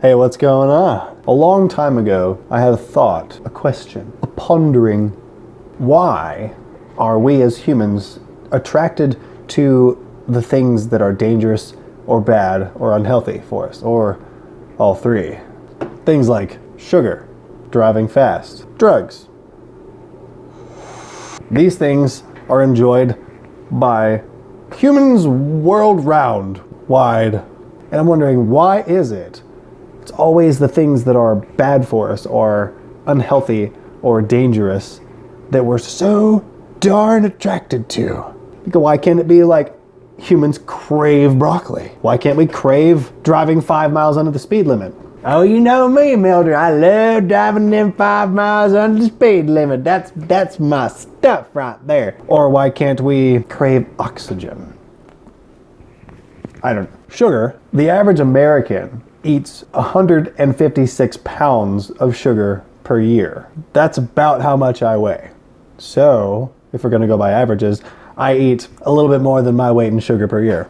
Hey, what's going on? A long time ago, I had a thought, a question, a pondering. Why are we as humans attracted to the things that are dangerous or bad or unhealthy for us, or all three? Things like sugar, driving fast, drugs. These things are enjoyed by humans world round, wide. And I'm wondering, why is it? It's always the things that are bad for us or unhealthy or dangerous that we're so darn attracted to. Why can't it be like humans crave broccoli? Why can't we crave driving 5 miles under the speed limit? Oh, you know me, Mildred. I love driving them 5 miles under the speed limit. That's my stuff right there. Or why can't we crave oxygen? I don't know. Sugar. The average American eats 156 pounds of sugar per year. That's about how much I weigh. So, if we're gonna go by averages, I eat a little bit more than my weight in sugar per year.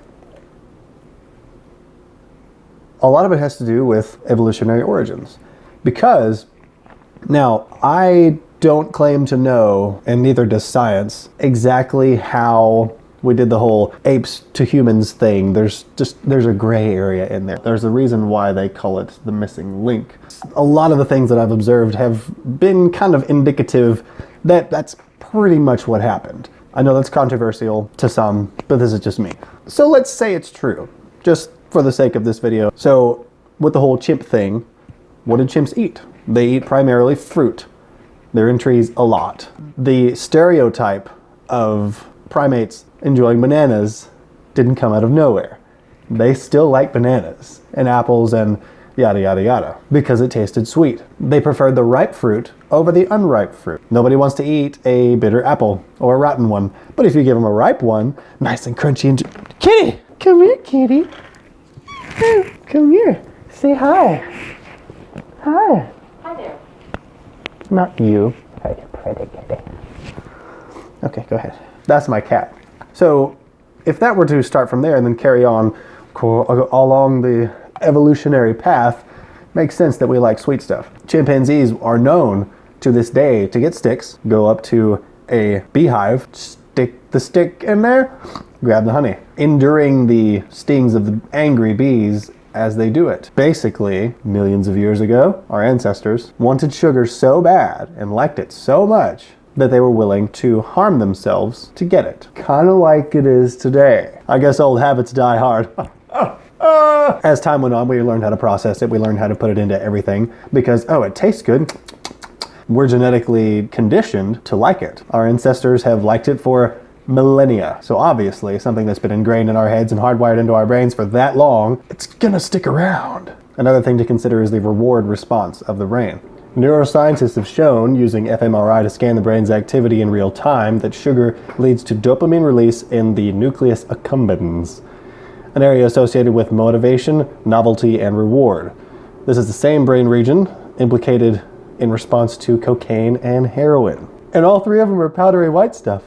A lot of it has to do with evolutionary origins. Because, now, I don't claim to know, and neither does science, exactly how we did the whole apes to humans thing. There's a gray area in there. There's a reason why they call it the missing link. A lot of the things that I've observed have been kind of indicative that that's pretty much what happened. I know that's controversial to some, but this is just me. So let's say it's true, just for the sake of this video. So with the whole chimp thing, what did chimps eat? They eat primarily fruit. They're in trees a lot. The stereotype of primates enjoying bananas didn't come out of nowhere. They still like bananas and apples and yada yada yada because it tasted sweet. They preferred the ripe fruit over the unripe fruit. Nobody wants to eat a bitter apple or a rotten one, but if you give them a ripe one, nice and crunchy and Kitty! Come here, Kitty. Come here. Say hi. Hi. Hi there. Not you. Hey, pretty kitty. Okay, go ahead. That's my cat. So if that were to start from there and then carry on along the evolutionary path, makes sense that we like sweet stuff. Chimpanzees are known to this day to get sticks, go up to a beehive, stick the stick in there, grab the honey, enduring the stings of the angry bees as they do it. Basically, millions of years ago, our ancestors wanted sugar so bad and liked it so much that they were willing to harm themselves to get it. Kind of like it is today. I guess old habits die hard. As time went on, we learned how to process it. We learned how to put it into everything because, oh, it tastes good. We're genetically conditioned to like it. Our ancestors have liked it for millennia. So obviously, something that's been ingrained in our heads and hardwired into our brains for that long, it's gonna stick around. Another thing to consider is the reward response of the brain. Neuroscientists have shown, using fMRI to scan the brain's activity in real time, that sugar leads to dopamine release in the nucleus accumbens, an area associated with motivation, novelty, and reward. This is the same brain region implicated in response to cocaine and heroin. And all three of them are powdery white stuff.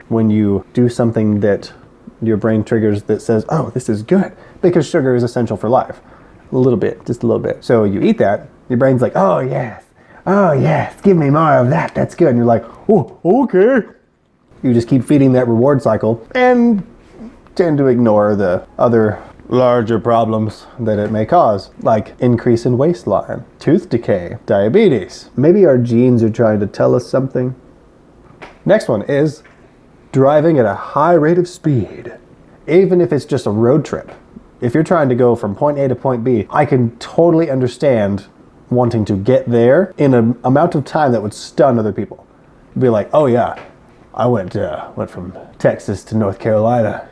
When you do something that your brain triggers that says, oh, this is good, because sugar is essential for life. A little bit, just a little bit. So you eat that, your brain's like, oh yes, give me more of that, that's good. And you're like, oh, okay. You just keep feeding that reward cycle and tend to ignore the other larger problems that it may cause, like increase in waistline, tooth decay, diabetes. Maybe our genes are trying to tell us something. Next one is driving at a high rate of speed. Even if it's just a road trip. If you're trying to go from point A to point B, I can totally understand wanting to get there in an amount of time that would stun other people. Be like, oh yeah, I went from Texas to North Carolina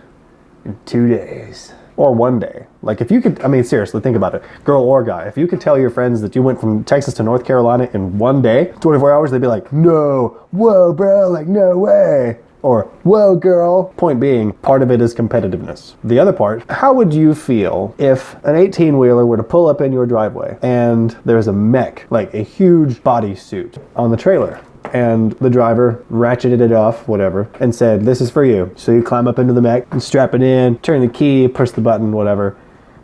in 2 days. Or 1 day. Like if you could, I mean seriously, think about it. Girl or guy, if you could tell your friends that you went from Texas to North Carolina in 1 day, 24 hours, they'd be like, no, whoa bro, like no way. Or, whoa girl. Point being, part of it is competitiveness. The other part, how would you feel if an 18-wheeler were to pull up in your driveway and there's a mech, like a huge bodysuit on the trailer, and the driver ratcheted it off, whatever, and said, this is for you. So you climb up into the mech and strap it in, turn the key, push the button, whatever,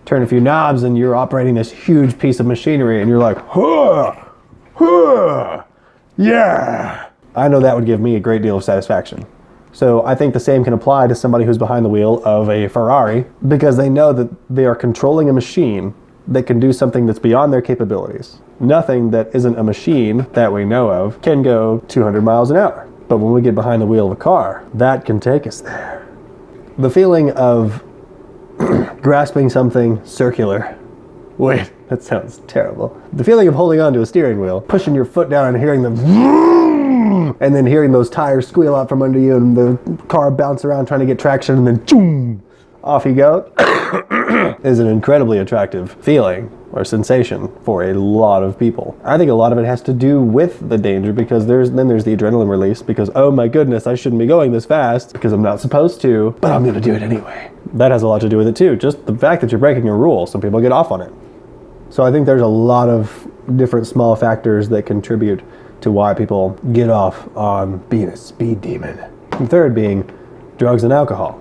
turn a few knobs and you're operating this huge piece of machinery and you're like, huh, huh, yeah. I know that would give me a great deal of satisfaction. So I think the same can apply to somebody who's behind the wheel of a Ferrari, because they know that they are controlling a machine that can do something that's beyond their capabilities. Nothing that isn't a machine that we know of can go 200 miles an hour. But when we get behind the wheel of a car, that can take us there. The feeling of grasping something circular. Wait, that sounds terrible. The feeling of holding onto a steering wheel, pushing your foot down and hearing the and then hearing those tires squeal out from under you and the car bounce around trying to get traction and then choom, off you go is an incredibly attractive feeling or sensation for a lot of people. I think a lot of it has to do with the danger, because there's the adrenaline release, because oh my goodness, I shouldn't be going this fast because I'm not supposed to, but I'm going to do it anyway. That has a lot to do with it too. Just the fact that you're breaking a rule, some people get off on it. So I think there's a lot of different small factors that contribute to why people get off on being a speed demon. And third being drugs and alcohol.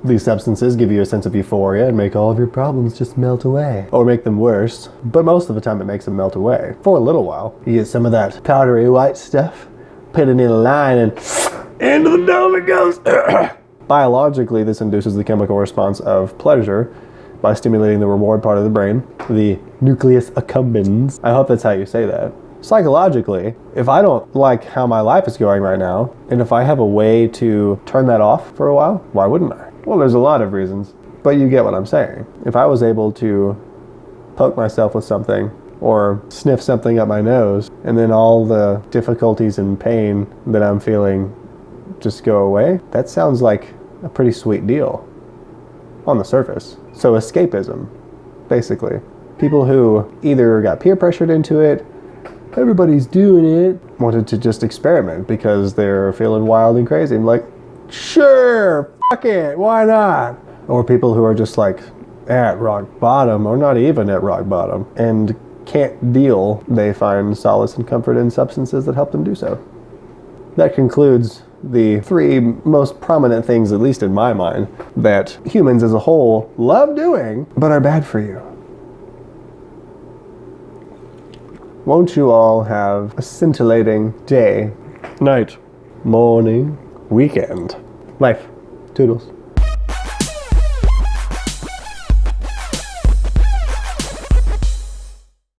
These substances give you a sense of euphoria and make all of your problems just melt away. Or make them worse, but most of the time it makes them melt away. For a little while. You get some of that powdery white stuff, put it in a line and into the dome it goes. Biologically, this induces the chemical response of pleasure by stimulating the reward part of the brain, the nucleus accumbens. I hope that's how you say that. Psychologically, if I don't like how my life is going right now, and if I have a way to turn that off for a while, why wouldn't I? Well, there's a lot of reasons, but you get what I'm saying. If I was able to poke myself with something or sniff something up my nose, and then all the difficulties and pain that I'm feeling just go away, that sounds like a pretty sweet deal on the surface. So escapism, basically. People who either got peer pressured into it, everybody's doing it, wanted to just experiment because they're feeling wild and crazy. I'm like, sure, fuck it, why not? Or people who are just like at rock bottom, or not even at rock bottom, and can't deal, they find solace and comfort in substances that help them do so. That concludes the three most prominent things, at least in my mind, that humans as a whole love doing, but are bad for you. Won't you all have a scintillating day, night, morning, weekend, life. Toodles.